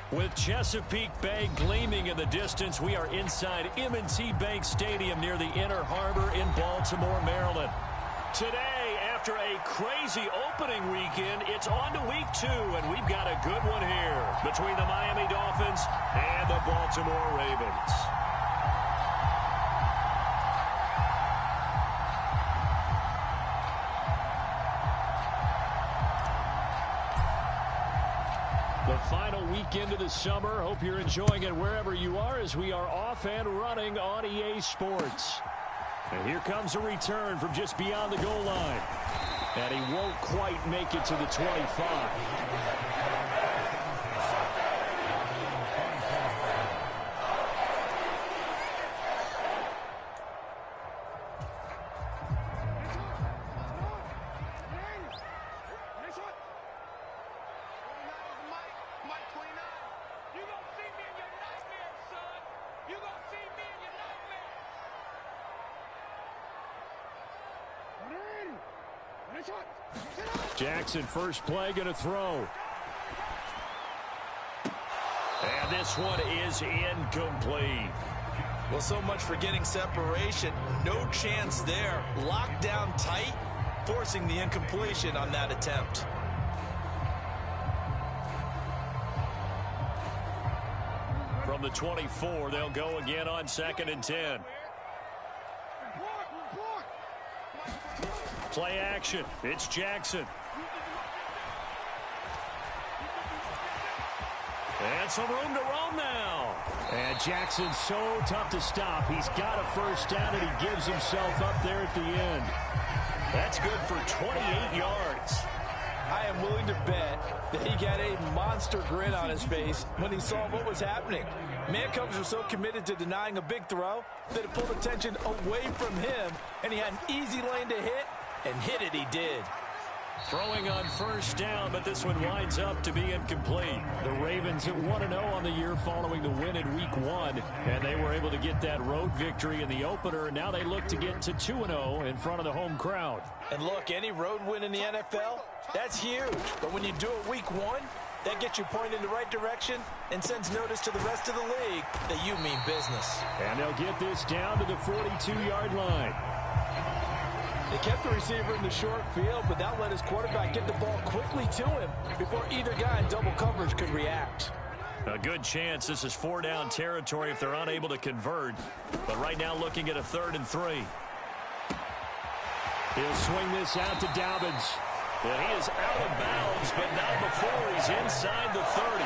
With Chesapeake Bay gleaming in the distance, we are inside M&T Bank Stadium near the Inner Harbor in Baltimore, Maryland. Today, after a crazy opening weekend, it's on to week 2, and we've got a good one here between the Miami Dolphins and the Baltimore Ravens. The final weekend of the summer. Hope you're enjoying it wherever you are as we are off and running on EA Sports. And here comes a return from just beyond the goal line. And he won't quite make it to the 25. Jackson, first play, going to throw. And this one is incomplete. Well, so much for getting separation. No chance there. Locked down tight, forcing the incompletion on that attempt. From the 24, they'll go again on 2nd and 10. Play action. It's Jackson. And some room to roam now. And Jackson's so tough to stop. He's got a first down, and he gives himself up there at the end. That's good for 28 yards. I am willing to bet that he got a monster grin on his face when he saw what was happening. Man-covers were so committed to denying a big throw that it pulled attention away from him, and he had an easy lane to hit, and hit it he did. Throwing on first down, but this one winds up to be incomplete. The Ravens at 1-0 on the year following the win in Week 1, and they were able to get that road victory in the opener. Now they look to get to 2-0 in front of the home crowd. And look, any road win in the NFL, that's huge. But when you do it Week 1, that gets you pointed in the right direction and sends notice to the rest of the league that you mean business. And they'll get this down to the 42-yard line. They kept the receiver in the short field, but that let his quarterback get the ball quickly to him before either guy in double coverage could react. A good chance this is 4-down territory if they're unable to convert. But right now looking at a 3rd and 3. He'll swing this out to Dobbins. And he is out of bounds, but not before he's inside the 30.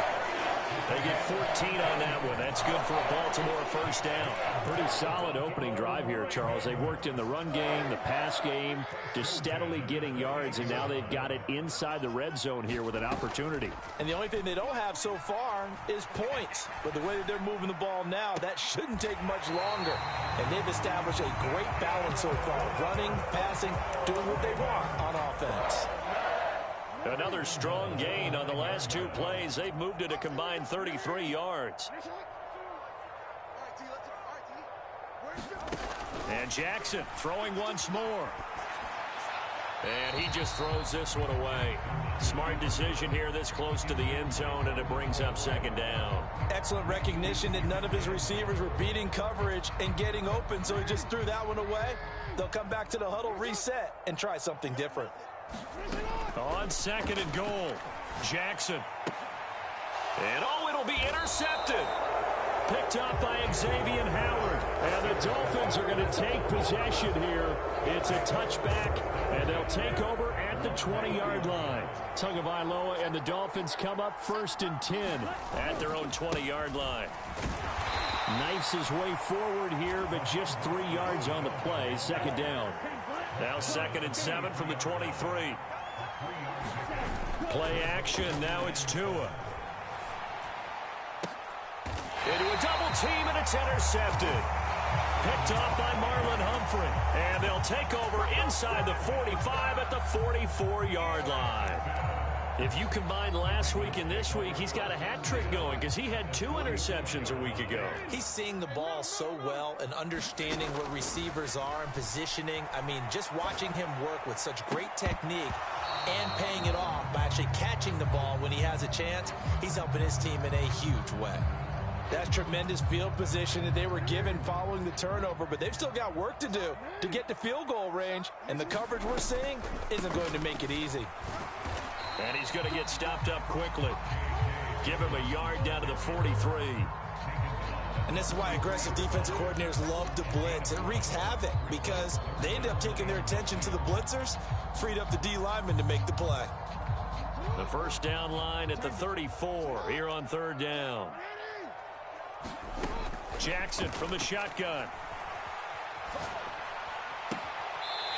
They get 14 on that one. That's good for a Baltimore first down. Pretty solid opening drive here, Charles. They've worked in the run game, the pass game, just steadily getting yards, and now they've got it inside the red zone here with an opportunity. And the only thing they don't have so far is points. But the way that they're moving the ball now, that shouldn't take much longer. And they've established a great balance so far. Running, passing, doing what they want on offense. Another strong gain on the last 2 plays. They've moved it a combined 33 yards. And Jackson throwing once more. And he just throws this one away. Smart decision here this close to the end zone, and it brings up 2nd down. Excellent recognition that none of his receivers were beating coverage and getting open, so he just threw that one away. They'll come back to the huddle, reset, and try something different. On 2nd and goal, Jackson. And it'll be intercepted. Picked up by Xavier Howard. And the Dolphins are going to take possession here. It's a touchback, and they'll take over at the 20-yard line. Tagovailoa and the Dolphins come up 1st and 10 at their own 20-yard line. Knifes his way forward here, but just 3 yards on the play. 2nd down. Now 2nd and 7 from the 23. Play action. Now it's Tua. Into a double team, and it's intercepted. Picked off by Marlon Humphrey. And they'll take over inside the 45 at the 44-yard line. If you combine last week and this week, he's got a hat trick going because he had 2 interceptions a week ago. He's seeing the ball so well and understanding where receivers are and positioning. I mean, just watching him work with such great technique and paying it off by actually catching the ball when he has a chance, he's helping his team in a huge way. That's tremendous field position that they were given following the turnover, but they've still got work to do to get to field goal range, and the coverage we're seeing isn't going to make it easy. And he's going to get stopped up quickly. Give him a yard down to the 43. And this is why aggressive defensive coordinators love to blitz. It wreaks havoc because they end up taking their attention to the blitzers, freed up the D lineman to make the play. The first down line at the 34 here on third down. Jackson from the shotgun.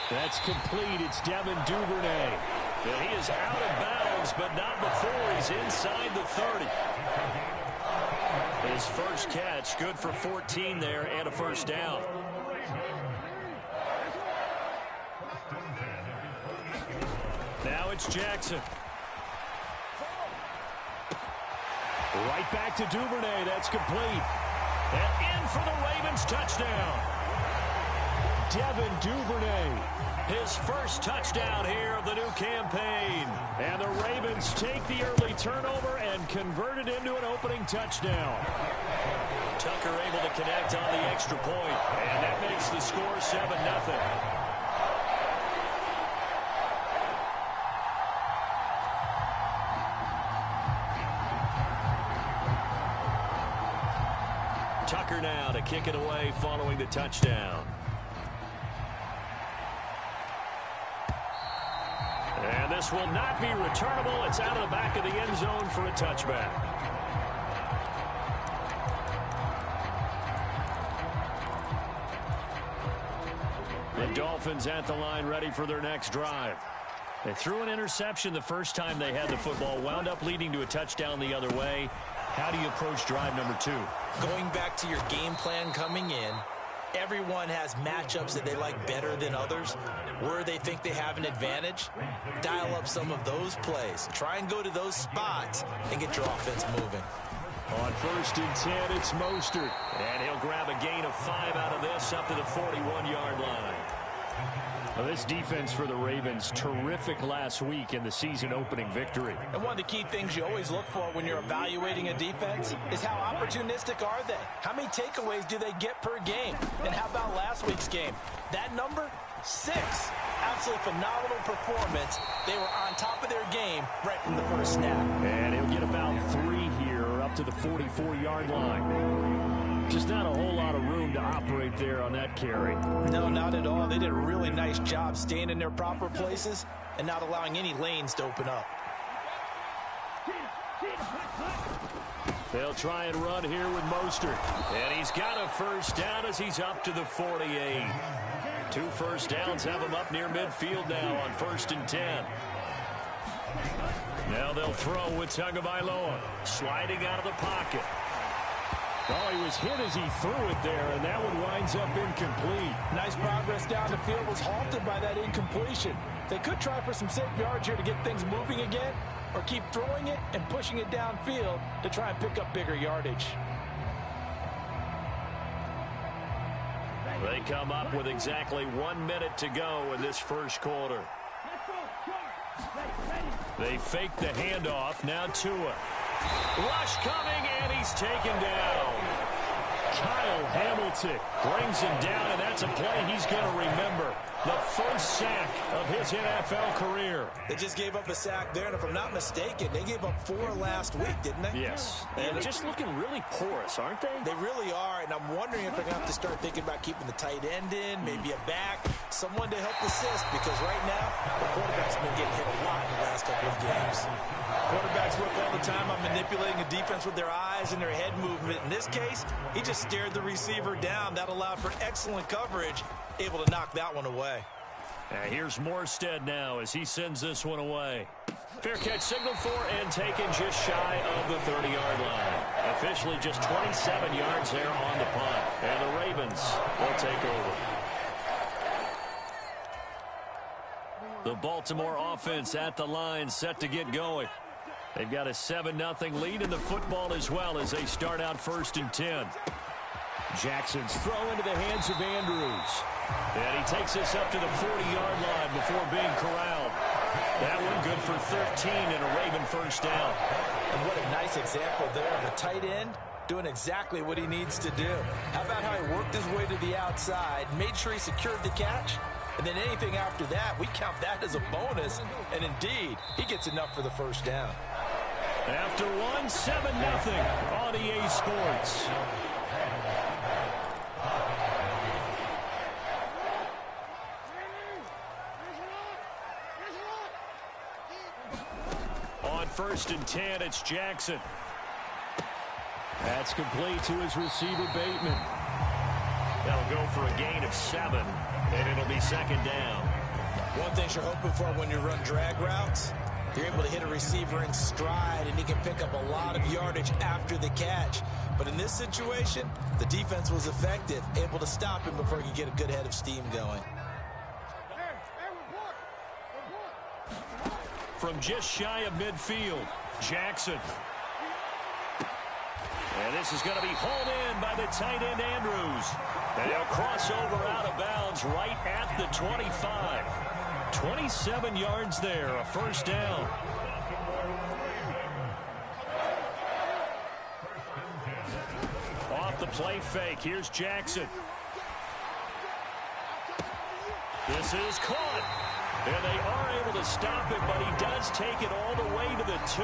That's complete. It's Devin Duvernay. And he is out of bounds, but not before he's inside the 30. His first catch, good for 14 there and a first down. Now it's Jackson. Right back to Duvernay. That's complete. And in for the Ravens touchdown. Devin Duvernay. His first touchdown here of the new campaign. And the Ravens take the early turnover and convert it into an opening touchdown. Tucker able to connect on the extra point. And that makes the score 7-0. Tucker now to kick it away following the touchdown. And this will not be returnable. It's out of the back of the end zone for a touchback. The Dolphins at the line ready for their next drive. They threw an interception the first time they had the football, wound up leading to a touchdown the other way. How do you approach drive number 2? Going back to your game plan coming in, everyone has matchups that they like better than others. Where they think they have an advantage, dial up some of those plays. Try and go to those spots and get your offense moving. On first and 10, it's Mostert. And he'll grab a gain of 5 out of this up to the 41-yard line. Well, this defense for the Ravens, terrific last week in the season-opening victory. And one of the key things you always look for when you're evaluating a defense is how opportunistic are they? How many takeaways do they get per game? And how about last week's game? That number, 6. Absolutely phenomenal performance. They were on top of their game right from the first snap. And he'll get about 3 here up to the 44-yard line. Just not a whole lot of room to operate there on that carry. No, not at all. They did a really nice job staying in their proper places and not allowing any lanes to open up. They'll try and run here with Mostert. And he's got a first down as he's up to the 48. 2 first downs have him up near midfield now on first and 10. Now they'll throw with Tagovailoa. Sliding out of the pocket. Oh, he was hit as he threw it there, and that one winds up incomplete. Nice progress down the field was halted by that incompletion. They could try for some safe yards here to get things moving again, or keep throwing it and pushing it downfield to try and pick up bigger yardage. They come up with exactly 1 minute to go in this first quarter. They fake the handoff. Now Tua. Rush coming, and he's taken down. Kyle Hamilton brings him down, and that's a play he's going to remember. The first sack of his NFL career. They just gave up a sack there, and if I'm not mistaken, they gave up 4 last week, didn't they? Yes. And just looking really porous, aren't they? They really are, and I'm wondering if they're going to have to start thinking about keeping the tight end in, maybe a back, someone to help assist, because right now, the quarterback's been getting hit a lot in the last couple of games. Quarterbacks work all the time on manipulating a defense with their eyes and their head movement. In this case, he just stared the receiver down. That allowed for excellent coverage, able to knock that one away. Here's Morstead now as he sends this one away. Fair catch signaled for and taken just shy of the 30-yard line. Officially just 27 yards there on the punt. And the Ravens will take over. The Baltimore offense at the line set to get going. They've got a 7-0 lead in the football as well as they start out first and 10. Jackson's throw into the hands of Andrews. And he takes this up to the 40-yard line before being corralled. That one good for 13 and a Raven first down. And what a nice example there of a tight end doing exactly what he needs to do. How about how he worked his way to the outside, made sure he secured the catch, and then anything after that, we count that as a bonus. And indeed, he gets enough for the first down. After one, 7-0 on EA Sports. On 1st and 10, it's Jackson. That's complete to his receiver, Bateman. That'll go for a gain of 7, and it'll be 2nd down. One thing you're hoping for when you run drag routes, you're able to hit a receiver in stride, and he can pick up a lot of yardage after the catch. But in this situation, the defense was effective, able to stop him before he could get a good head of steam going. From just shy of midfield, Jackson. And this is going to be hauled in by the tight end, Andrews. And he'll cross over out of bounds right at the 25. 27 yards there, a first down. Off the play fake, here's Jackson. This is caught. And they are able to stop it, but he does take it all the way to the 2.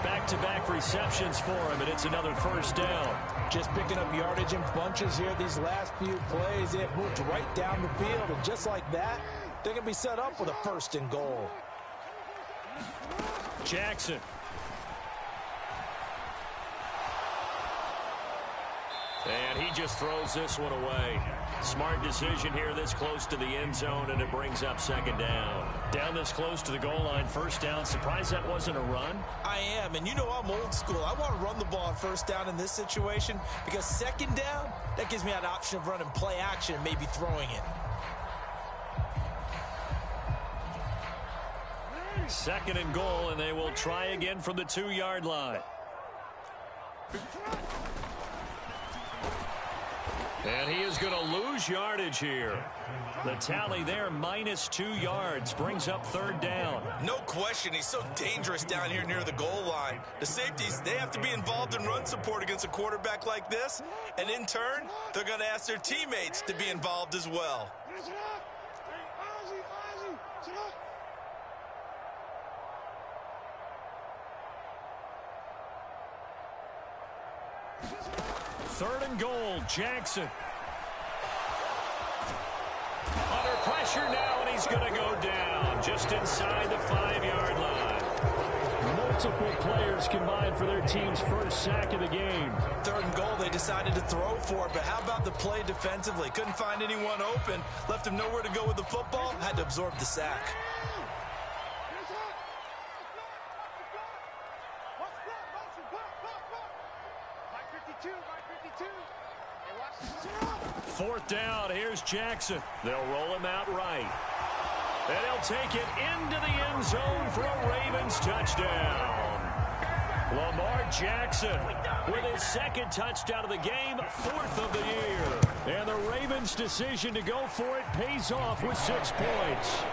Back-to-back receptions for him, and it's another first down. Just picking up yardage in bunches here these last few plays. They have moved right down the field, and just like that, they can be set up with a 1st and goal. Jackson. And he just throws this one away. Smart decision here this close to the end zone, and it brings up 2nd down. Down this close to the goal line, first down. Surprised that wasn't a run? I am, and you know I'm old school. I want to run the ball on 1st down in this situation because 2nd down, that gives me an option of running play action and maybe throwing it. 2nd and goal, and they will try again from the 2-yard line. And he is going to lose yardage here. The tally there, -2 yards, brings up 3rd down. No question, he's so dangerous down here near the goal line. The safeties, they have to be involved in run support against a quarterback like this. And in turn, they're going to ask their teammates to be involved as well. Third and goal, Jackson. Under pressure now, and he's going to go down just inside the 5-yard line. Multiple players combined for their team's first sack of the game. Third and goal, they decided to throw for it, but how about the play defensively? Couldn't find anyone open, left him nowhere to go with the football, had to absorb the sack. Fourth down, here's Jackson. They'll roll him out right. And he'll take it into the end zone for a Ravens touchdown. Lamar Jackson with his 2nd touchdown of the game, 4th of the year. And the Ravens' decision to go for it pays off with 6 points.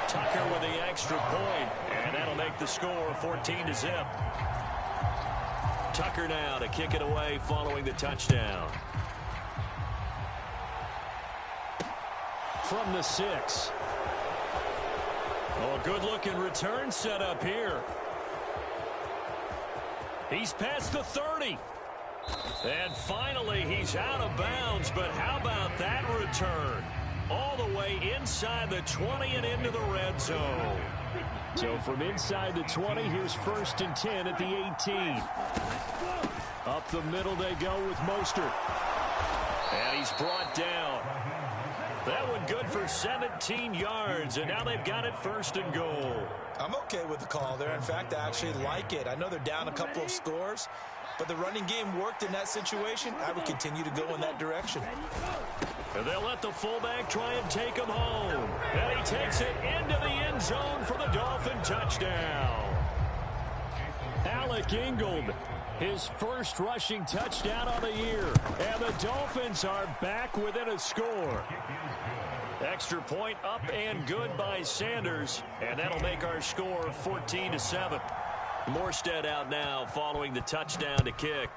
Tucker with the extra point, and that'll make the score 14-0. Tucker now to kick it away following the touchdown. From the 6. Oh, good-looking return set up here. He's past the 30. And finally, he's out of bounds. But how about that return? All the way inside the 20 and into the red zone. So from inside the 20, here's 1st and 10 at the 18. Up the middle they go with Mostert. And he's brought down. That one good for 17 yards, and now they've got it 1st and goal. I'm okay with the call there. In fact, I actually like it. I know they're down a couple of scores, but the running game worked in that situation. I would continue to go in that direction. And they'll let the fullback try and take him home. And he takes it into the end zone for the Dolphin touchdown. Alec Ingold, his first rushing touchdown of the year. And the Dolphins are back within a score. Extra point up and good by Sanders, and that'll make our score 14-7. Morstead out now following the touchdown to kick.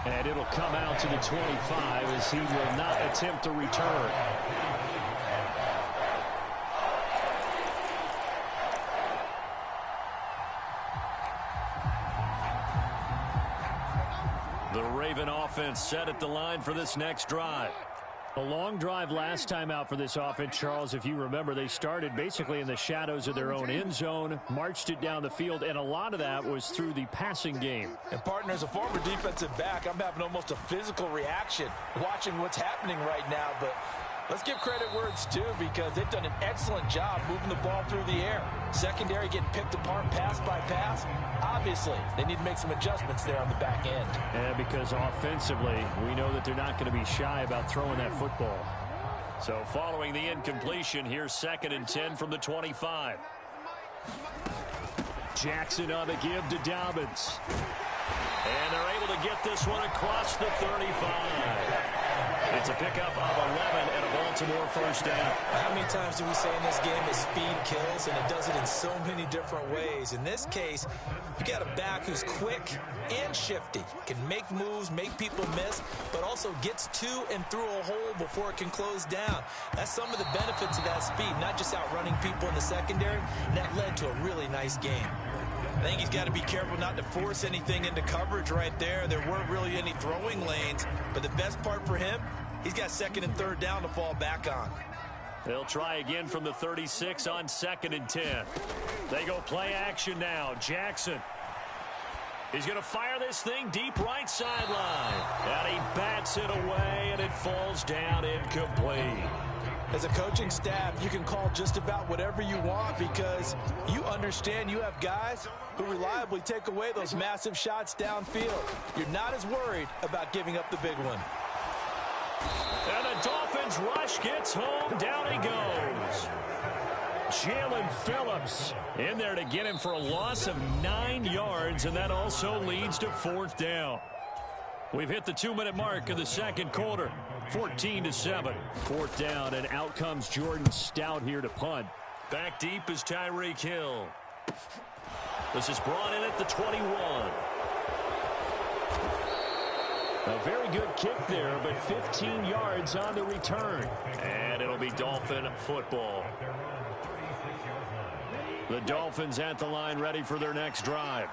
And it'll come out to the 25 as he will not attempt to return. The Raven offense set at the line for this next drive. A long drive last time out for this offense, Charles. If you remember, they started basically in the shadows of their own end zone, marched it down the field, and a lot of that was through the passing game. And, partner, as a former defensive back, I'm having almost a physical reaction watching what's happening right now. But let's give credit where it's due because they've done an excellent job moving the ball through the air. Secondary getting picked apart pass by pass. Obviously, they need to make some adjustments there on the back end. And because offensively, we know that they're not going to be shy about throwing that football. So following the incompletion, here's 2nd and 10 from the 25. Jackson on the give to Dobbins. And they're able to get this one across the 35. It's a pickup of 11 and a Baltimore first down. How many times do we say in this game that speed kills, and it does it in so many different ways? In this case, you got a back who's quick and shifty, can make moves, make people miss, but also gets to and through a hole before it can close down. That's some of the benefits of that speed, not just outrunning people in the secondary. And that led to a really nice game. I think he's got to be careful not to force anything into coverage right there. There weren't really any throwing lanes, but the best part for him, he's got 2nd and 3rd down to fall back on. They'll try again from the 36 on 2nd and 10. They go play action now. Jackson. He's going to fire this thing deep right sideline. And he bats it away, and it falls down incomplete. As a coaching staff, you can call just about whatever you want because you understand you have guys who reliably take away those massive shots downfield. You're not as worried about giving up the big one. And the Dolphins rush gets home. Down he goes. Jalen Phillips in there to get him for a loss of 9 yards, and that also leads to 4th down. We've hit the 2-minute mark of the second quarter. 14-7. 4th down, and out comes Jordan Stout here to punt. Back deep is Tyreek Hill. This is brought in at the 21. A very good kick there, but 15 yards on the return. And it'll be Dolphin football. The Dolphins at the line ready for their next drive.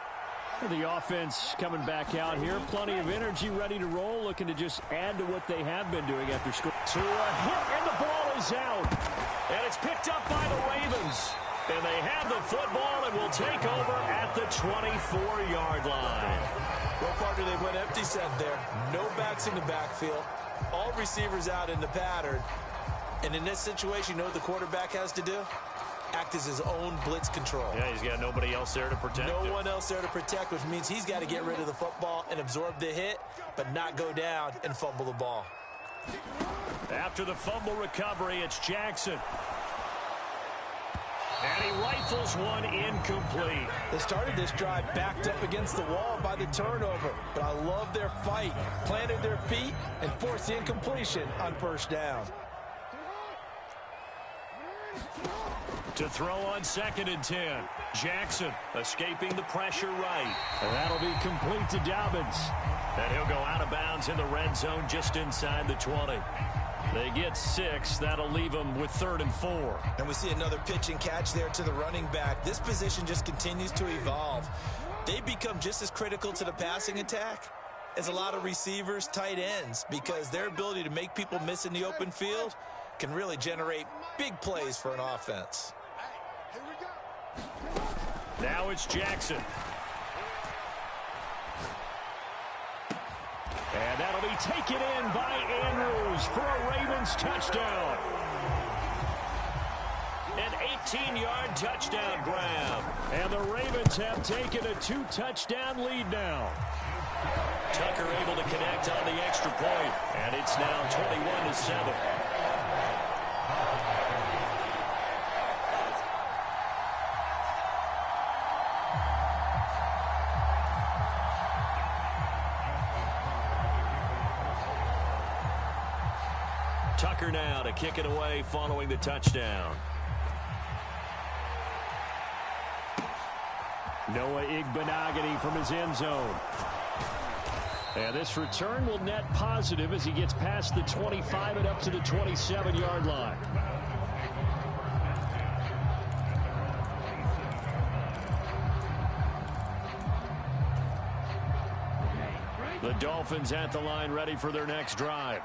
The offense coming back out here. Plenty of energy ready to roll. Looking to just add to what they have been doing after score. To a hit, and the ball is out. And it's picked up by the Ravens. And they have the football and will take over at the 24-yard line. Well, partner, they went empty set there. No backs in the backfield. All receivers out in the pattern. And in this situation, you know what the quarterback has to do? Act as his own blitz control. Yeah, he's got nobody else there to protect him. No one else there to protect, which means he's got to get rid of the football and absorb the hit, but not go down and fumble the ball. After the fumble recovery, it's Jackson. And he rifles one incomplete. They started this drive backed up against the wall by the turnover, but I love their fight. Planted their feet and forced the incompletion on 1st down. To throw on 2nd and 10. Jackson escaping the pressure right. And that'll be complete to Dobbins. And he'll go out of bounds in the red zone just inside the 20. They get 6. That'll leave them with 3rd and 4. And we see another pitch and catch there to the running back. This position just continues to evolve. They become just as critical to the passing attack as a lot of receivers, tight ends, because their ability to make people miss in the open field can really generate big plays for an offense. Now it's Jackson. And that'll be taken in by Andrews for a Ravens touchdown. An 18-yard touchdown grab. And the Ravens have taken a 2-touchdown lead now. Tucker able to connect on the extra point. And it's now 21-7. Walker now to kick it away following the touchdown. Noah Igbenogany from his end zone. And this return will net positive as he gets past the 25 and up to the 27-yard line. The Dolphins at the line ready for their next drive.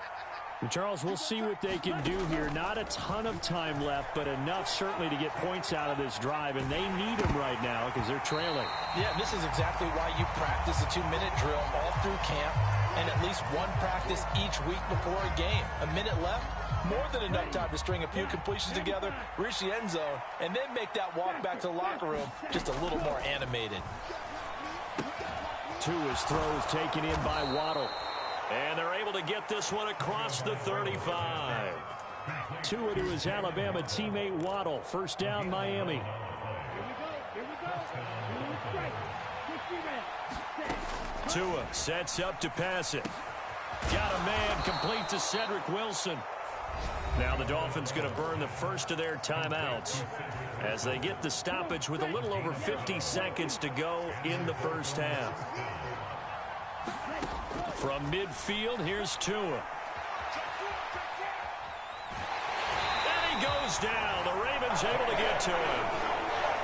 And Charles, we'll see what they can do here. Not a ton of time left, but enough certainly to get points out of this drive, and they need them right now because they're trailing. Yeah, this is exactly why you practice a 2-minute drill all through camp and at least one practice each week before a game. A minute left, more than enough time to string a few completions together, reach the end zone, and then make that walk back to the locker room just a little more animated. Tua's throws taken in by Waddle. And they're able to get this one across the 35. Tua to his Alabama teammate Waddle. First down, Miami. Tua sets up to pass it. Got a man complete to Cedric Wilson. Now the Dolphins going to burn the first of their timeouts as they get the stoppage with a little over 50 seconds to go in the first half. From midfield, here's Tua. And he goes down. The Ravens able to get to him.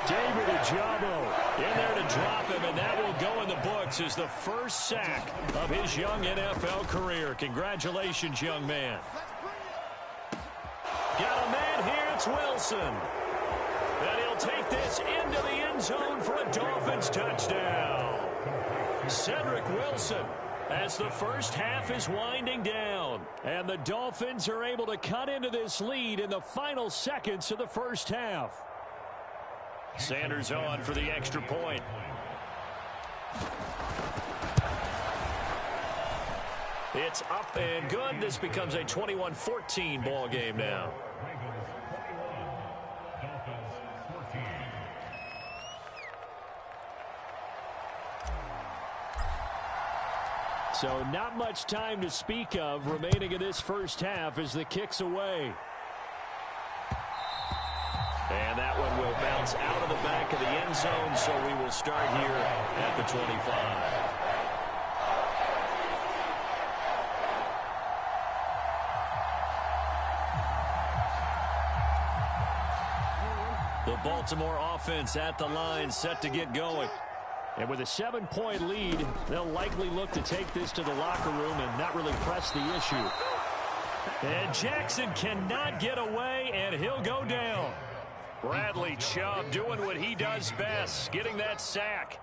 David Ojabo in there to drop him, and that will go in the books as the first sack of his young NFL career. Congratulations, young man. Got a man here. It's Wilson. And he'll take this into the end zone for a Dolphins touchdown. Cedric Wilson, as the first half is winding down. And the Dolphins are able to cut into this lead in the final seconds of the first half. Sanders on for the extra point. It's up and good. This becomes a 21-14 ball game now. So not much time to speak of remaining in this first half as the kick's away. And that one will bounce out of the back of the end zone, so we will start here at the 25. The Baltimore offense at the line set to get going. And with a 7-point lead, they'll likely look to take this to the locker room and not really press the issue. And Jackson cannot get away, and he'll go down. Bradley Chubb doing what he does best, getting that sack.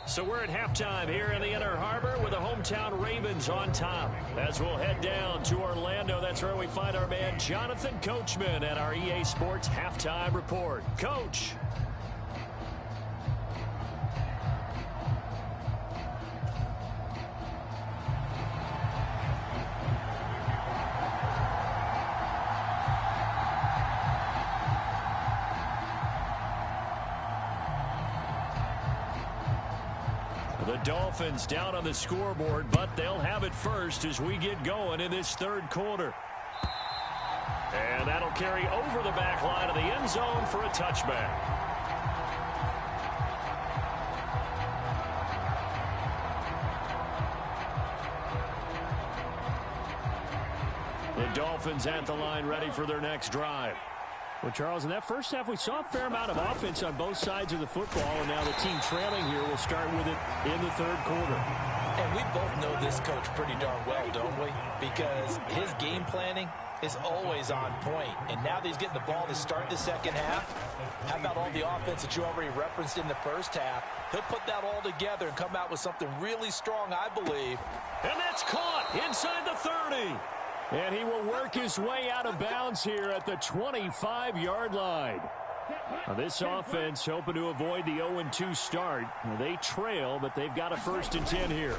So we're at halftime here in the Inner Harbor with the hometown Ravens on top. As we'll head down to Orlando, that's where we find our man Jonathan Coachman at our EA Sports Halftime Report. Coach. The Dolphins down on the scoreboard, but they'll have it first as we get going in this third quarter. And that'll carry over the back line of the end zone for a touchback. The Dolphins at the line ready for their next drive. Well, Charles, in that first half, we saw a fair amount of offense on both sides of the football, and now the team trailing here will start with it in the third quarter. And we both know this coach pretty darn well, don't we? Because his game planning is always on point. And now that he's getting the ball to start the second half, how about all the offense that you already referenced in the first half? He'll put that all together and come out with something really strong, I believe. And that's caught inside the 30. And he will work his way out of bounds here at the 25-yard line. Now this offense hoping to avoid the 0-2 start. They trail, but they've got a 1st and 10 here.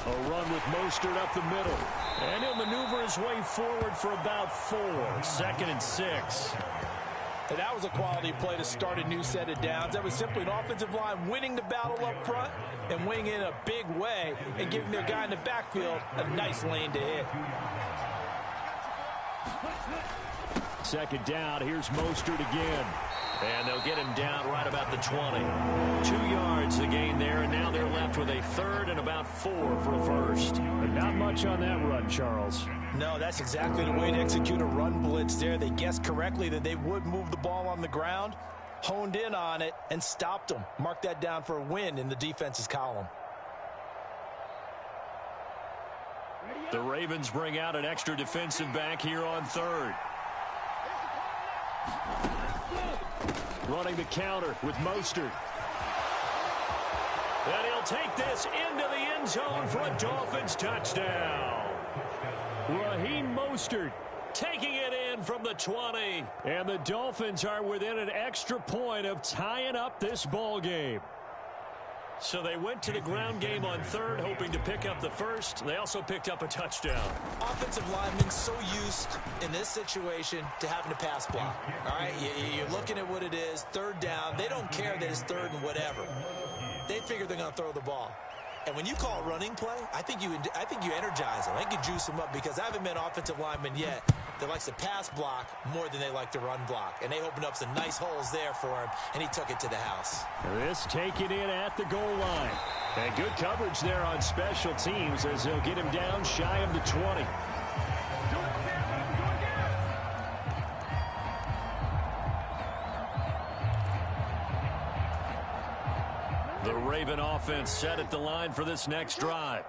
A run with Mostert up the middle. And he'll maneuver his way forward for about 4. 2nd and 6. And that was a quality play to start a new set of downs. That was simply an offensive line winning the battle up front and winning in a big way and giving their guy in the backfield a nice lane to hit. Second down, here's Mostert again. And they'll get him down right about the 20. 2 yards the gain there, and now they're left with a third and about 4 for a first. And not much on that run, Charles. No, that's exactly the way to execute a run blitz there. They guessed correctly that they would move the ball on the ground, honed in on it, and stopped them. Mark that down for a win in the defense's column. The Ravens bring out an extra defensive back here on third. Running the counter with Mostert. And he'll take this into the end zone for a Dolphins touchdown. Raheem Mostert taking it in from the 20. And the Dolphins are within an extra point of tying up this ball game. So they went to the ground game on third, hoping to pick up the first. They also picked up a touchdown. Offensive linemen so used in this situation to having to pass block. All right, you're looking at what it is, third down. They don't care that it's third and whatever. They figure they're going to throw the ball. And when you call a running play, I think you energize them. I think you juice them up because I haven't met offensive linemen yet that likes to pass block more than they like to run block. And they opened up some nice holes there for him, and he took it to the house. This taken in at the goal line. And good coverage there on special teams as they'll get him down shy of the 20. The Raven offense set at the line for this next drive.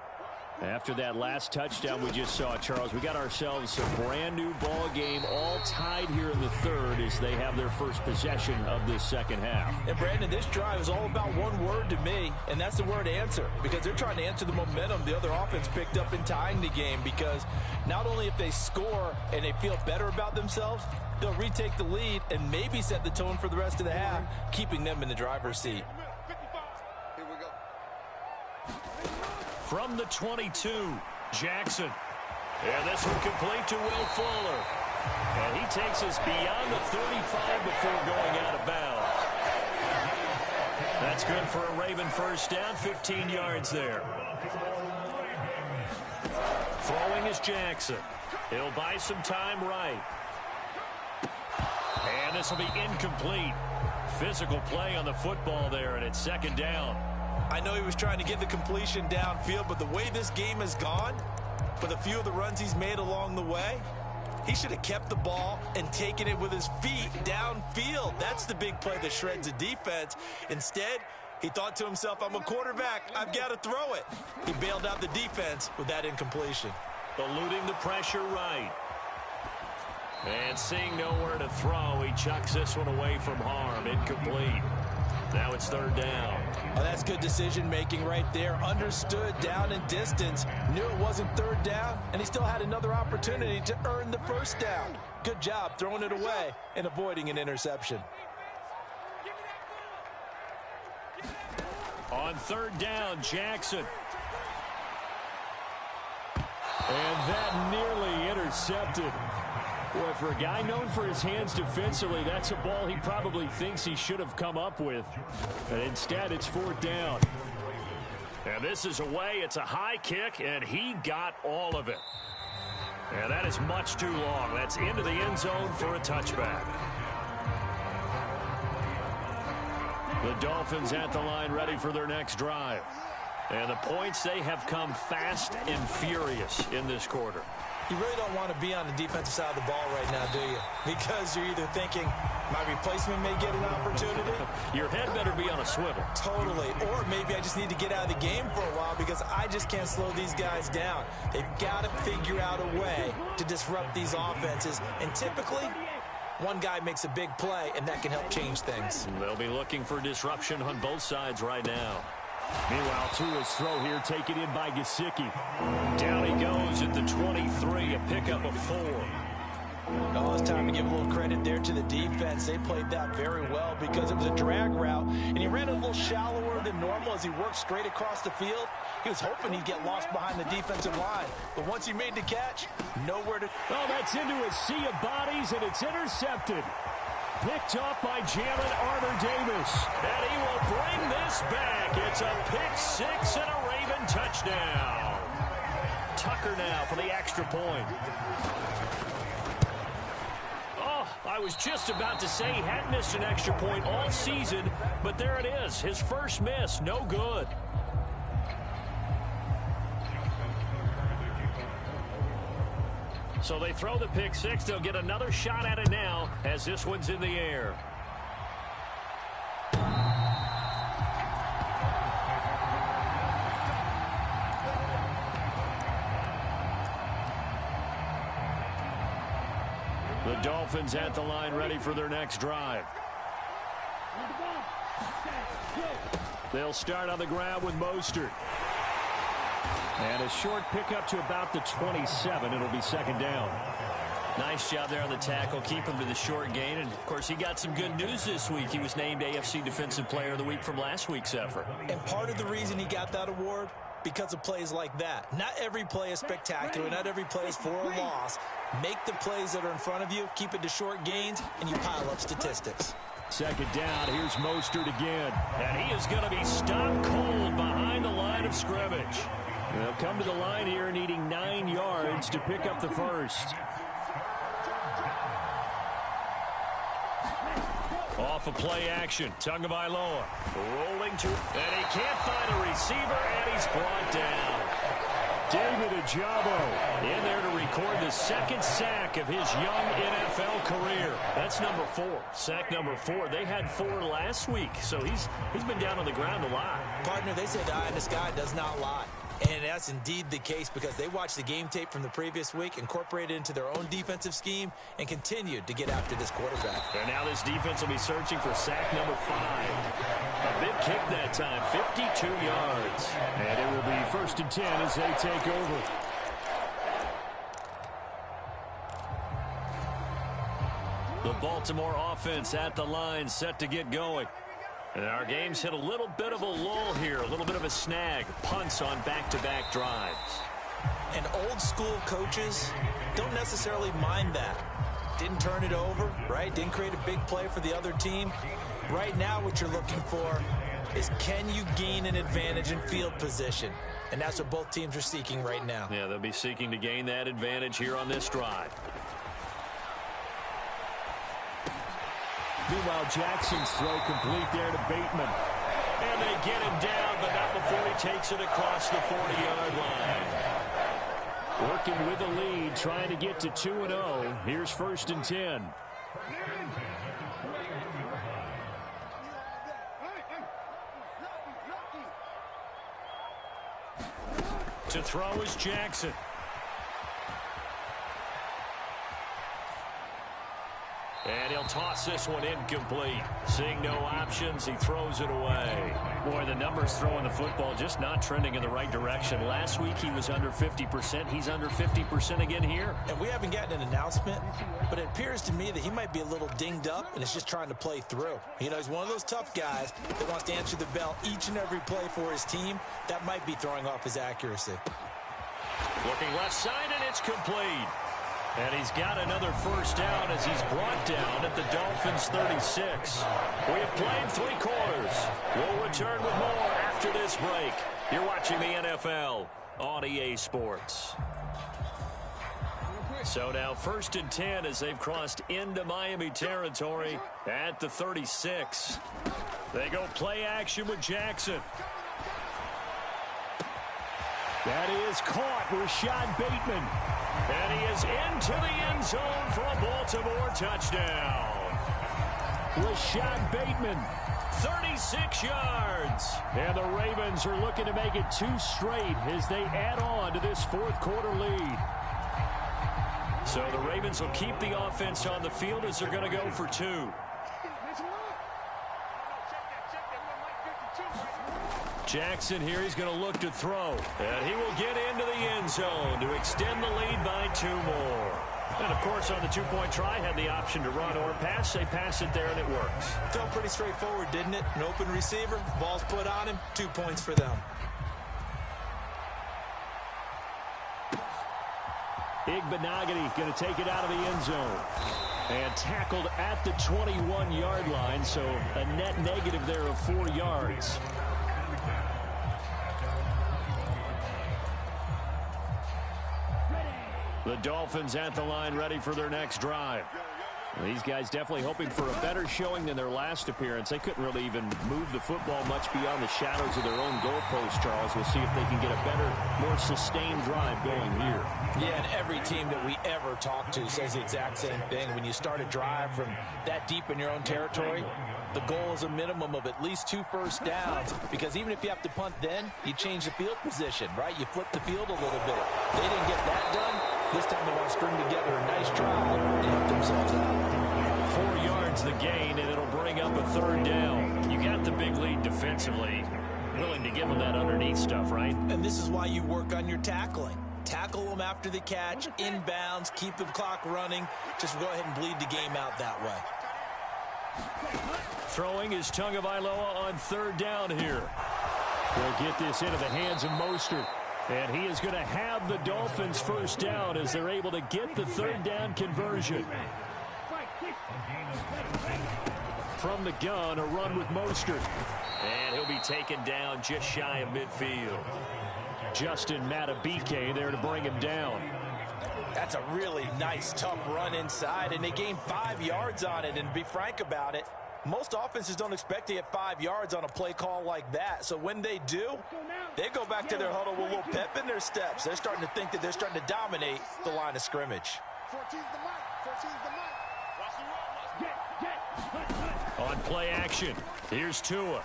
After that last touchdown we just saw, Charles, we got ourselves a brand new ball game, all tied here in the third as they have their first possession of this second half. And Brandon, this drive is all about one word to me, and that's the word answer, because they're trying to answer the momentum the other offense picked up in tying the game, because not only if they score and they feel better about themselves, they'll retake the lead and maybe set the tone for the rest of the half, keeping them in the driver's seat. From the 22, Jackson. And this one complete to Will Fuller. And he takes us beyond the 35 before going out of bounds. That's good for a Raven first down, 15 yards there. Throwing is Jackson. He'll buy some time right. And this will be incomplete. Physical play on the football there, and it's second down. I know he was trying to get the completion downfield, but the way this game has gone, with a few of the runs he's made along the way, he should have kept the ball and taken it with his feet downfield. That's the big play that shreds the defense. Instead, he thought to himself, I'm a quarterback, I've got to throw it. He bailed out the defense with that incompletion. Eluding the pressure right. And seeing nowhere to throw, he chucks this one away from harm. Incomplete. Now it's third down. Oh, that's good decision-making right there. Understood down and distance. Knew it wasn't third down, and he still had another opportunity to earn the first down. Good job throwing it away and avoiding an interception. On third down, Jackson. And that nearly intercepted. Boy, for a guy known for his hands defensively, that's a ball he probably thinks he should have come up with. And instead, it's fourth down. And this is away. It's a high kick, and he got all of it. And that is much too long. That's into the end zone for a touchback. The Dolphins at the line ready for their next drive. And the points, they have come fast and furious in this quarter. You really don't want to be on the defensive side of the ball right now, do you? Because you're either thinking, my replacement may get an opportunity. Your head better be on a swivel. Totally. Or maybe I just need to get out of the game for a while because I just can't slow these guys down. They've got to figure out a way to disrupt these offenses. And typically, one guy makes a big play, and that can help change things. They'll be looking for disruption on both sides right now. Meanwhile, Tua's throw here taken in by Gesicki. Down he goes at the 23, a pickup of 4. Oh, it's time to give a little credit there to the defense. They played that very well because it was a drag route, and he ran a little shallower than normal as he worked straight across the field. He was hoping he'd get lost behind the defensive line, but once he made the catch, nowhere to... Oh, that's into a sea of bodies, and it's intercepted. Picked up by Jalen Armour-Davis. And he will bring this back. It's a pick six and a Raven touchdown. Tucker now for the extra point. Oh, I was just about to say he hadn't missed an extra point all season, but there it is. His first miss, no good. So they throw the pick six. They'll get another shot at it now as this one's in the air. The Dolphins at the line ready for their next drive. They'll start on the ground with Mostert. And a short pickup to about the 27. It'll be second down. Nice job there on the tackle. Keep him to the short gain. And, of course, he got some good news this week. He was named AFC Defensive Player of the Week from last week's effort. And part of the reason he got that award, because of plays like that. Not every play is spectacular. Not every play is for a loss. Make the plays that are in front of you, keep it to short gains, and you pile up statistics. Second down. Here's Mostert again. And he is going to be stopped cold behind the line of scrimmage. They'll come to the line here needing 9 yards to pick up the first. Off of play action. Tagovailoa rolling to, and he can't find a receiver, and he's brought down. David Ojabo in there to record the second sack of his young NFL career. That's number 4. Sack number 4. They had 4 last week, so he's been down on the ground a lot. Partner, they say the eye in the sky does not lie. And that's indeed the case because they watched the game tape from the previous week, incorporated it into their own defensive scheme, and continued to get after this quarterback. And now this defense will be searching for sack number 5. A big kick that time, 52 yards. And it will be first and 10 as they take over. The Baltimore offense at the line, set to get going. And our game's hit a little bit of a lull here, a little bit of a snag. Punts on back-to-back drives. And old school coaches don't necessarily mind that. Didn't turn it over, right? Didn't create a big play for the other team. Right now what you're looking for is can you gain an advantage in field position? And that's what both teams are seeking right now. Yeah, they'll be seeking to gain that advantage here on this drive. Meanwhile, Jackson's throw complete there to Bateman. And they get him down, but not before he takes it across the 40-yard line. Working with the lead, trying to get to 2-0. Here's first and 10. To throw is Jackson. And he'll toss this one incomplete. Seeing no options, he throws it away. Boy, the numbers throwing the football just not trending in the right direction. Last week he was under 50%. He's under 50% again here. And we haven't gotten an announcement, but it appears to me that he might be a little dinged up and is just trying to play through. You know, he's one of those tough guys that wants to answer the bell each and every play for his team. That might be throwing off his accuracy. Looking left side, and it's complete. And he's got another first down as he's brought down at the Dolphins' 36. We have played 3 quarters. We'll return with more after this break. You're watching the NFL on EA Sports. So now first and 10 as they've crossed into Miami territory at the 36. They go play action with Jackson. That is caught. Rashad Bateman. And he is into the end zone for a Baltimore touchdown. Rashad Bateman, 36 yards. And the Ravens are looking to make it 2 straight as they add on to this fourth quarter lead. So the Ravens will keep the offense on the field as they're going to go for 2. Jackson here, he's going to look to throw. And he will get into the end zone to extend the lead by 2 more. And, of course, on the 2-point try, had the option to run or pass. They pass it there, and it works. Felt pretty straightforward, didn't it? An open receiver, ball's put on him, 2 points for them. Igbenogany going to take it out of the end zone. And tackled at the 21-yard line, so a net negative there of 4 yards. The Dolphins at the line, ready for their next drive. These guys definitely hoping for a better showing than their last appearance. They couldn't really even move the football much beyond the shadows of their own goalpost, Charles. We'll see if they can get a better, more sustained drive going here. Yeah, and every team that we ever talk to says the exact same thing. When you start a drive from that deep in your own territory, the goal is a minimum of at least 2 first downs, because even if you have to punt then, you change the field position, right? You flip the field a little bit. They didn't get that done. This time they want to string together a nice drive and help themselves out. 4 yards the gain, and it'll bring up a 3rd down. You got the big lead defensively. Willing to give them that underneath stuff, right? And this is why you work on your tackling. Tackle them after the catch, inbounds, keep the clock running. Just go ahead and bleed the game out that way. Throwing is Tagovailoa on 3rd down here. We'll get this into the hands of Mostert. And he is going to have the Dolphins first down as they're able to get the 3rd down conversion. From the gun, a run with Mostert. And he'll be taken down just shy of midfield. Justin Matabike there to bring him down. That's a really nice, tough run inside, and they gained 5 yards on it. And to be frank about it, most offenses don't expect to get 5 yards on a play call like that. So when they do, they go back to their huddle with a little pep in their steps. They're starting to think that they're starting to dominate the line of scrimmage. On play action, here's Tua.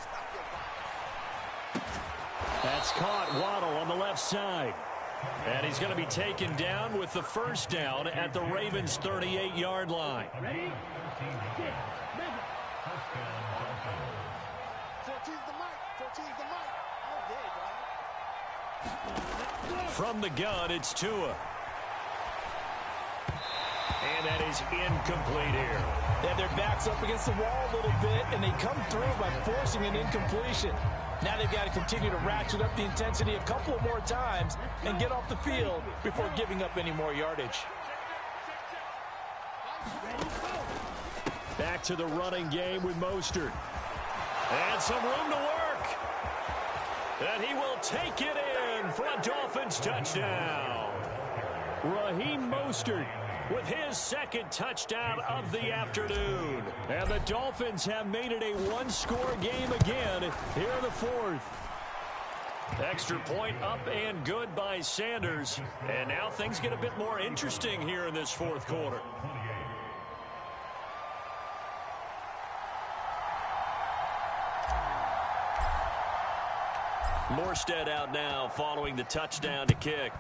That's caught. Waddle on the left side. And he's going to be taken down with the first down at the Ravens' 38-yard line. From the gun, it's Tua. And that is incomplete here. They have their backs up against the wall a little bit, and they come through by forcing an incompletion. Now they've got to continue to ratchet up the intensity a couple of more times and get off the field before giving up any more yardage. Back to the running game with Mostert. And some room to work. And he will take it in for a Dolphins touchdown. Raheem Mostert with his 2nd touchdown of the afternoon. And the Dolphins have made it a 1-score game again here in the 4th. Extra point up and good by Sanders. And now things get a bit more interesting here in this 4th quarter. Morstead out now following the touchdown to kick.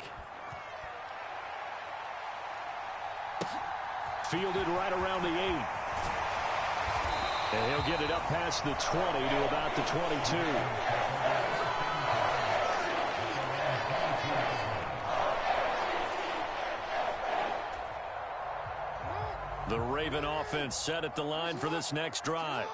Fielded right around the 8. And he'll get it up past the 20 to about the 22. The Raven offense set at the line for this next drive.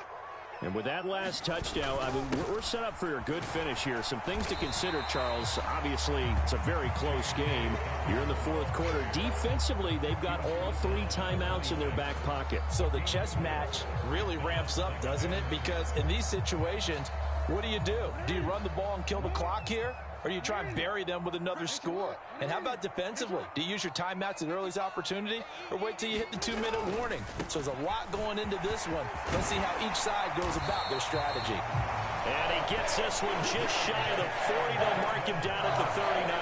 And with that last touchdown, I mean, we're set up for a good finish here. Some things to consider, Charles. Obviously, it's a very close game. You're in the 4th quarter. Defensively, they've got all 3 timeouts in their back pocket. So the chess match really ramps up, doesn't it? Because in these situations, what do? Do you run the ball and kill the clock here? Or do you try and bury them with another score? And how about defensively? Do you use your timeouts at earliest opportunity, or wait till you hit the 2-minute warning? So there's a lot going into this one. Let's see how each side goes about their strategy. And he gets this one just shy of the 40. They'll mark him down at the 39.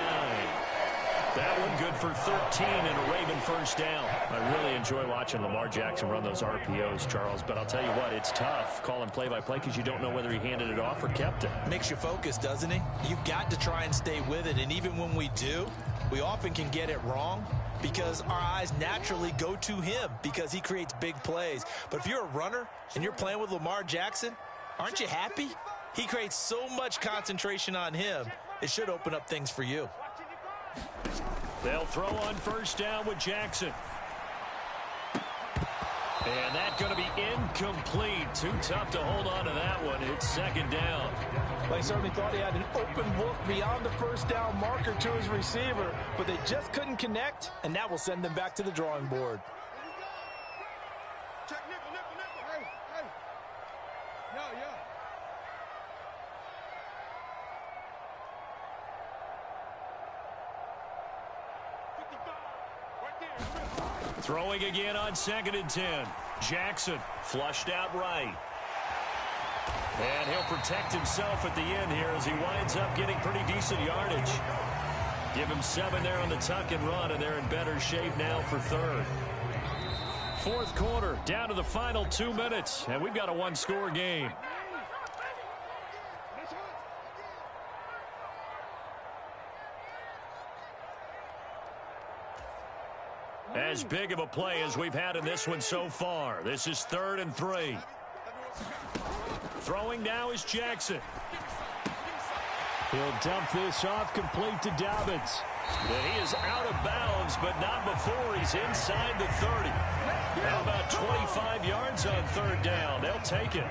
That one good for 13 and a Raven first down. I really enjoy watching Lamar Jackson run those RPOs, Charles, but I'll tell you what, it's tough calling play-by-play because you don't know whether he handed it off or kept it. Makes you focus, doesn't he? You've got to try and stay with it, and even when we do, we often can get it wrong because our eyes naturally go to him because he creates big plays. But if you're a runner and you're playing with Lamar Jackson, aren't you happy? He creates so much concentration on him, it should open up things for you. They'll throw on first down with Jackson. And that's going to be incomplete. Too tough to hold on to that one. It's 2nd down. They certainly thought he had an open look beyond the first down marker to his receiver, but they just couldn't connect, and that will send them back to the drawing board. Throwing again on 2nd and 10. Jackson flushed out right. And he'll protect himself at the end here as he winds up getting pretty decent yardage. Give him 7 there on the tuck and run, and they're in better shape now for 3rd. 4th quarter, down to the final 2 minutes, and we've got a one-score game. As big of a play as we've had in this one so far. This is 3rd and 3. Throwing now is Jackson. He'll dump this off complete to Dobbins. And he is out of bounds, but not before he's inside the 30. Now about 25 yards on 3rd down. They'll take it.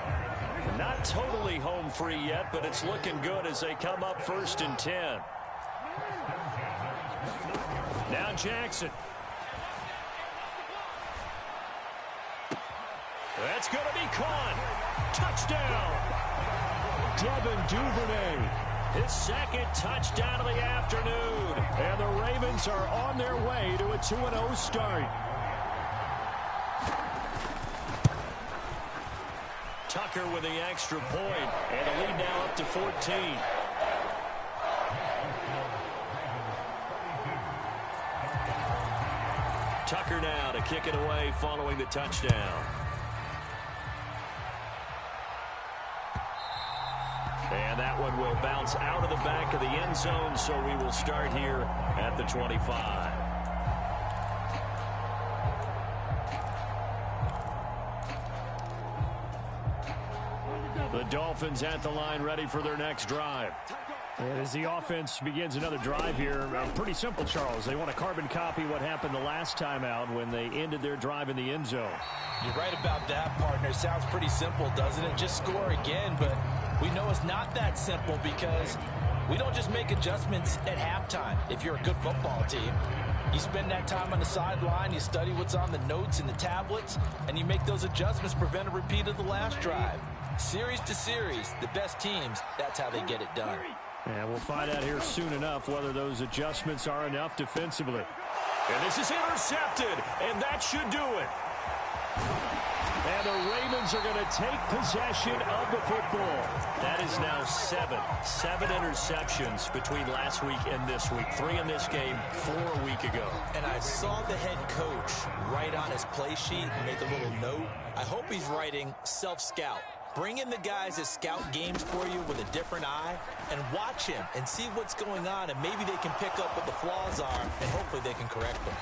Not totally home free yet, but it's looking good as they come up 1st and 10. Now Jackson. That's going to be caught. Touchdown. Devin Duvernay. His 2nd touchdown of the afternoon. And the Ravens are on their way to a 2-0 start. Tucker with the extra point. And the lead now up to 14. Tucker now to kick it away following the touchdown. And that one will bounce out of the back of the end zone, so we will start here at the 25. The Dolphins at the line, ready for their next drive. And as the offense begins another drive here, pretty simple, Charles. They want to carbon copy what happened the last time out when they ended their drive in the end zone. You're right about that, partner. Sounds pretty simple, doesn't it? Just score again, but we know it's not that simple because we don't just make adjustments at halftime. If you're a good football team, you spend that time on the sideline, you study what's on the notes and the tablets, and you make those adjustments, prevent a repeat of the last drive. Series to series, the best teams, that's how they get it done. And we'll find out here soon enough whether those adjustments are enough defensively. And this is intercepted, and that should do it. And the Ravens are going to take possession of the football. That is now 7 interceptions between last week and this week. 3 in this game, 4 a week ago. And I saw the head coach write on his play sheet and make a little note. I hope he's writing self-scout. Bring in the guys that scout games for you with a different eye and watch him and see what's going on, and maybe they can pick up what the flaws are, and hopefully they can correct them.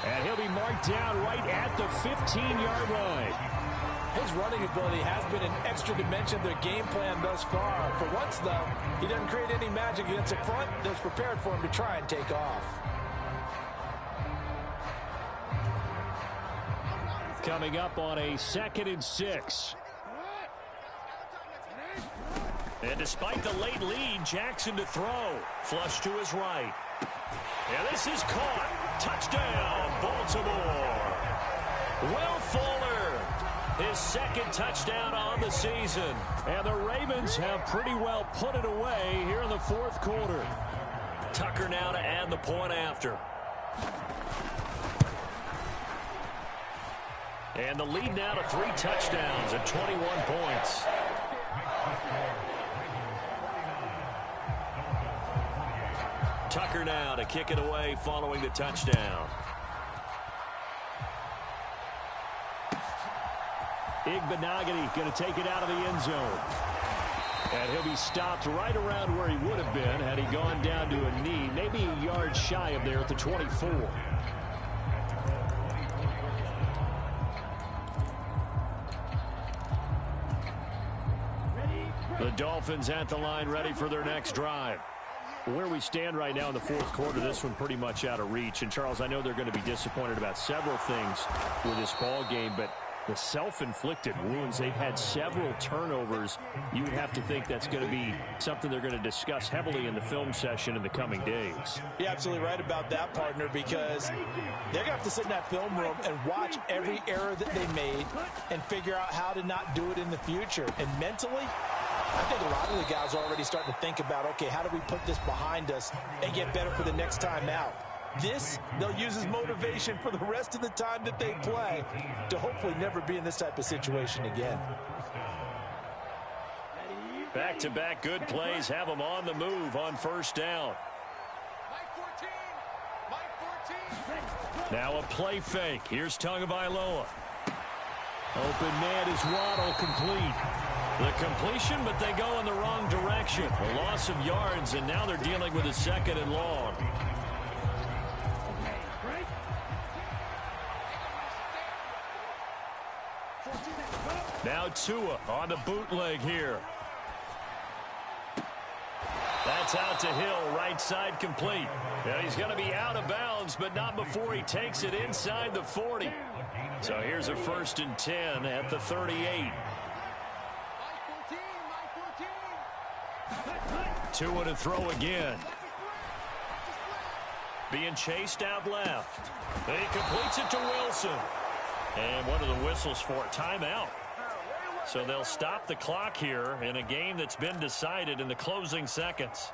And he'll be marked down right at the 15-yard line. His running ability has been an extra dimension of their game plan thus far. For once, though, he doesn't create any magic against the front that's prepared for him to try and take off. Coming up on a 2nd and 6. And despite the late lead, Jackson to throw. Flush to his right. And this is caught. Touchdown, Baltimore. Will Fuller, his 2nd touchdown on the season. And the Ravens have pretty well put it away here in the 4th quarter. Tucker now to add the point after. And the lead now to 3 touchdowns at 21 points. Tucker now to kick it away following the touchdown. Igbenogany going to take it out of the end zone. And he'll be stopped right around where he would have been had he gone down to a knee, maybe a yard shy of there at the 24. The Dolphins at the line, ready for their next drive. Where we stand right now in the 4th quarter, this one pretty much out of reach. And, Charles, I know they're going to be disappointed about several things with this ball game, but the self-inflicted wounds, they've had several turnovers. You would have to think that's going to be something they're going to discuss heavily in the film session in the coming days. You're absolutely right about that, partner, because they're going to have to sit in that film room and watch every error that they made and figure out how to not do it in the future. And mentally, I think a lot of the guys are already starting to think about, okay, how do we put this behind us and get better for the next time out? This, they'll use as motivation for the rest of the time that they play to hopefully never be in this type of situation again. Back-to-back good plays have them on the move on first down. Now a play fake. Here's Tagovailoa. Open man is Waddle, complete. The completion, but they go in the wrong direction. A loss of yards, and now they're dealing with a 2nd and long. Now Tua on the bootleg here. That's out to Hill, right side complete. Now he's going to be out of bounds, but not before he takes it inside the 40. So here's a 1st and 10 at the 38. Tua to throw again. Being chased out left. He completes it to Wilson. And what are the whistles for? Timeout. So they'll stop the clock here in a game that's been decided in the closing seconds.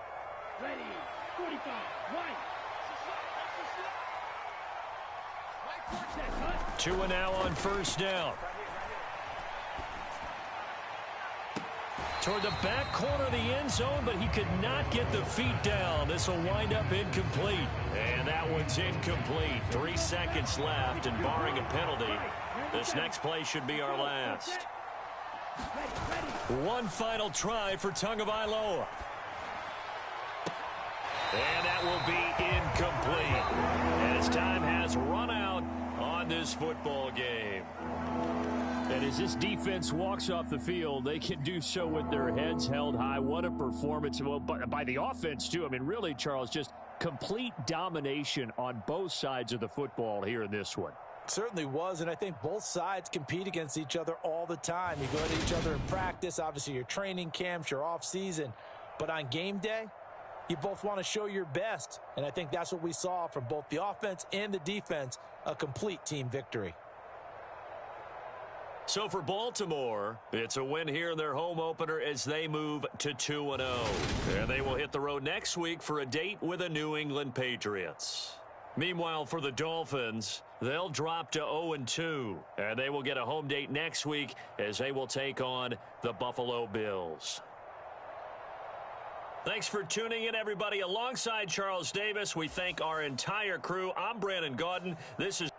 Ready, 45, right. Tua now on first down. Toward the back corner of the end zone, but he could not get the feet down. This will wind up incomplete. And that one's incomplete. 3 seconds left, and barring a penalty, this next play should be our last. One final try for Tagovailoa. And that will be incomplete as time has run out on this football game. And as this defense walks off the field, they can do so with their heads held high. What a performance. Well, by the offense, too. I mean, really, Charles, just complete domination on both sides of the football here in this one. Certainly was, and I think both sides compete against each other all the time. You go at each other in practice, obviously your training camps, your off-season. But on game day, you both want to show your best. And I think that's what we saw from both the offense and the defense, a complete team victory. So for Baltimore, it's a win here in their home opener as they move to 2-0. And they will hit the road next week for a date with the New England Patriots. Meanwhile, for the Dolphins, they'll drop to 0-2, and they will get a home date next week as they will take on the Buffalo Bills. Thanks for tuning in, everybody. Alongside Charles Davis, we thank our entire crew. I'm Brandon Gaudin. This is